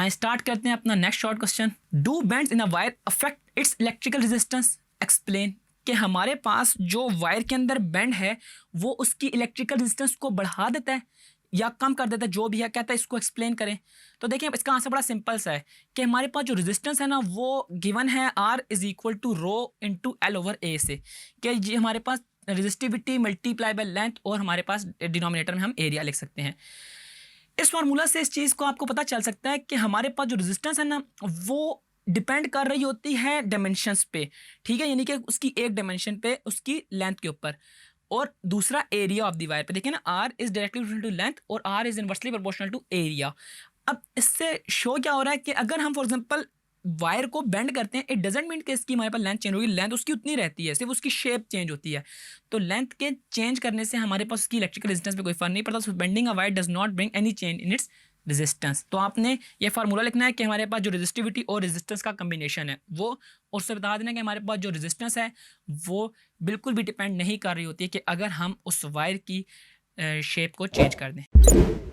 आइए स्टार्ट करते हैं अपना next short question. Do bends in a wire affect its electrical resistance? Explain. कि हमारे पास जो वायर के अंदर बेंड है वो उसकी इलेक्ट्रिकल रेजिस्टेंस को बढ़ा देता है या कम कर देता है, जो भी है, कहता है इसको एक्सप्लेन करें। तो देखिए इसका आंसर बड़ा सिंपल सा है कि हमारे पास जो रेजिस्टेंस है ना वो गिवन है R is equal to rho into L over A से, कि ये हमारे पास रेजिस्टिविटी मल्टीप्लाई बाय लेंथ और हमारे पास डिनोमिनेटर में हम एरिया लिख सकते हैं। इस फार्मूला से इस चीज़ को आपको पता चल सकता है कि हमारे पास जो रेजिस्टेंस है ना वो डिपेंड कर रही होती है डायमेंशंस पे, ठीक है, यानी कि उसकी एक डायमेंशन पे उसकी लेंथ के ऊपर, और दूसरा एरिया ऑफ द वायर पे। देखिए ना, R is directly proportional to length और R is inversely proportional to area. अब इससे शो क्या हो रहा है कि अगर हम फॉर एग्जांपल वायर को बेंड करते हैं, इट डजेंट मीन कि इसकी हमारे पास लेंथ चेंज होगी, लेंथ उसकी उतनी रहती है, सिर्फ उसकी शेप चेंज होती है। तो लेंथ के चेंज करने से हमारे पास उसकी इलेक्ट्रिकल रेजिस्टेंस पे कोई फर्क नहीं पड़ता। So bending a wire does not bring any change in its resistance. तो आपने ये फार्मूला लिखना है कि हमारे पास जो रेजिस्टिविटी और रेजिस्टेंस का कम्बिनेशन है वो, और उससे बता देना कि हमारे पास जो रेजिस्टेंस है वो बिल्कुल भी डिपेंड नहीं कर रही होती है कि अगर हम उस वायर की शेप को चेंज कर दें।